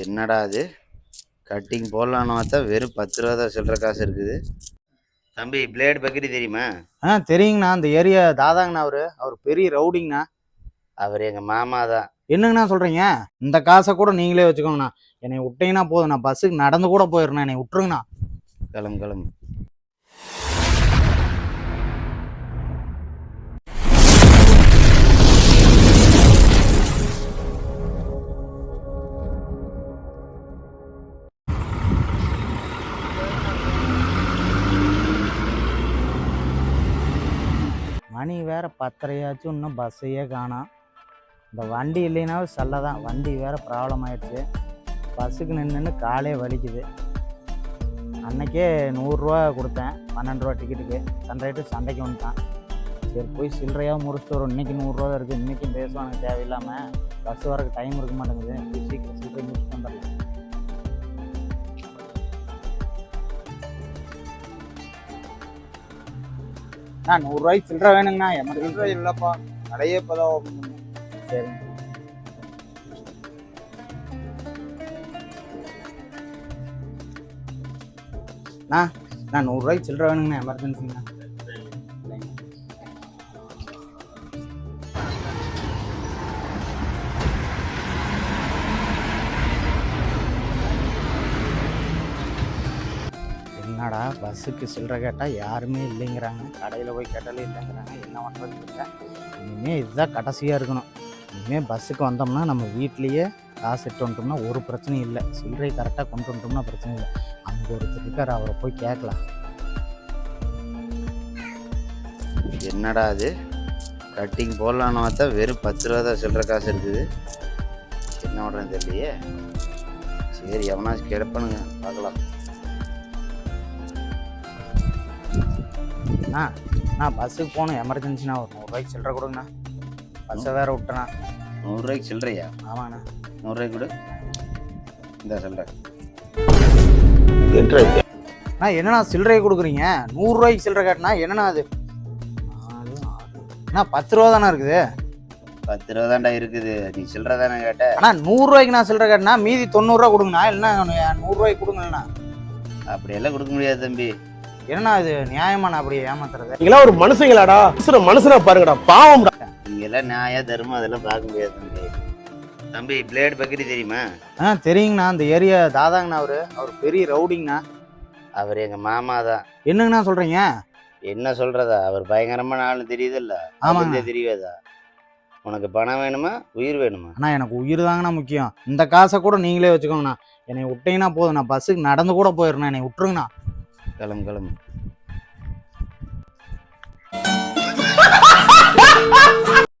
என்னடா அது கட்டிங் போடலான்னு பார்த்தா வெறும் 10 ரூபா தான் சில்லற காசு இருக்குது. தம்பி பிளேடு பக்கெட் தெரியுமா? தெரியுங்கண்ணா. அந்த ஏரியா தாதாங்கண்ணா. அவர் பெரிய ரவுடிங்கண்ணா. அவர் எங்கள் மாமா தான். என்னங்கண்ணா சொல்கிறீங்க? இந்த காசை கூட நீங்களே வச்சுக்கோங்கண்ணா. என்னை விட்டீங்கன்னா போதும், நான் பஸ்ஸுக்கு நடந்து கூட போயிடுறேன். என்னை விட்டுருங்கண்ணா. கிளம்பு. மணி வேற 10:30 இன்னும் பஸ்ஸையே காணோம். இந்த வண்டி இல்லைனாலும் செல்ல தான். வண்டி வேற ப்ராப்ளம் ஆயிடுச்சு. பஸ்ஸுக்கு நின்று காலே வலிக்குது. அன்னைக்கே 100 ரூபா கொடுத்தேன், 12 ரூபா டிக்கெட்டுக்கு. சண்டைக்கு வந்துட்டான். சரி போய் சில்லறையாக முடிச்சுட்டு வரும். இன்னைக்கு 100 ரூபா தான் இருக்குது. இன்றைக்கும் பேசுவானுங்க தேவையில்லாமல். பஸ் வரக்கு டைம் இருக்க மாட்டேங்குது. போய் சீக்கிரம் சில்லறை முடிச்சுட்டு வந்துடலாம். அண்ணா 100 ரூபாய்க்கு சில்லறை வேணுங்கண்ணா. சில்லறை இல்லைப்பா, கடையே இப்போதான் ஓப்பன் பண்ணேன். சரி நான் 100 ரூபாய்க்கு சில்லறை வேணுங்கண்ணா. எமர்ஜென்சிங்கண்ணா. என்னடா பஸ்ஸுக்கு சில்லறை கேட்டால் யாருமே இல்லைங்கிறாங்க, கடையில் போய் கேட்டாலே இல்லைங்கிறாங்க. என்ன பண்ணுறது இல்லை. இனிமேல் இதுதான் கடைசியாக இருக்கணும். இனிமேல் பஸ்ஸுக்கு வந்தோம்னா நம்ம வீட்லேயே காசு எட்டு வந்துட்டோம்னா ஒரு பிரச்சனையும் இல்லை. சில்லறை கரெக்டாக கொண்டு வந்துட்டோம்னா பிரச்சனை இல்லை. அங்கே ஒருத்தர் இருக்கார், அவரை போய் கேட்கலாம். என்னடா அது கட்டிங் போடலான்னு பார்த்தா வெறும் 10 ரூபா தான் சில்லற காசு இருக்குது. என்ன பண்ணுறேன்னு தெரியலையே. சரி எவனாச்சும் கிடப்பானுங்க, பார்க்கலாம். நான் பஸ்ஸுக்கு போகணும், எமர்ஜென்சிண்ணா. ஒரு 100 ரூபாய்க்கு சில்லறை கொடுங்கண்ணா. பஸ்ஸை வேற விட்டேண்ணா. 100 ரூபாய்க்கு சில்லறையா? ஆமாண்ணா. 100 ரூபாய்க்கு கொடு. இந்த சில்லறை. என்னண்ணா சில்லறையை கொடுக்குறீங்க? 100 ரூபாய்க்கு சில்லறை கேட்டனா என்னண்ணா அது? அண்ணா 10 ரூபா தானே இருக்குது. 10 ரூபா தான்டா இருக்குது. நீ சில்லறை தானே கேட்ட? அண்ணா 100 ரூபாய்க்கு நான் சில்லறை கேட்டேன்னா மீதி 90 ரூபா கொடுங்கண்ணா. இல்லைன்னா 100 ரூபாய்க்கு கொடுங்கண்ணா. அப்படியெல்லாம் கொடுக்க முடியாது தம்பி. என்னண்ணா இது நியாயமான அப்படியே ஏமாத்துறது? நீங்களாம் ஒரு மனுஷங்களாடா, மனுஷனா பாருங்கடா, பாவம்டா. நீங்கெல்லாம் நியாய தர்மம் அதெல்லாம் பார்க்க முடியாது தம்பி. தம்பி பிளேடு பக்கெட் தெரியுமா? தெரியுங்கண்ணா. அந்த ஏரியா தாதாங்கண்ணா. அவர் பெரிய ரவுடிங்கண்ணா. அவர் எங்கள் மாமா தான். என்னங்கண்ணா சொல்கிறீங்க? என்ன சொல்கிறதா, அவர் பயங்கரமான ஆள்னு தெரியுதுல்ல? ஆமாங்க. தெரியாதா? உனக்கு பணம் வேணுமா உயிர் வேணுமா? அண்ணா எனக்கு உயிர் தாங்கண்ணா முக்கியம். இந்த காசை கூட நீங்களே வச்சுக்கோங்கண்ணா. என்னை விட்டீங்கன்னா போதும், நான் பஸ்ஸுக்கு நடந்து கூட போயிடுறேன். என்னை விட்டுருங்கண்ணா. கிளம்பு.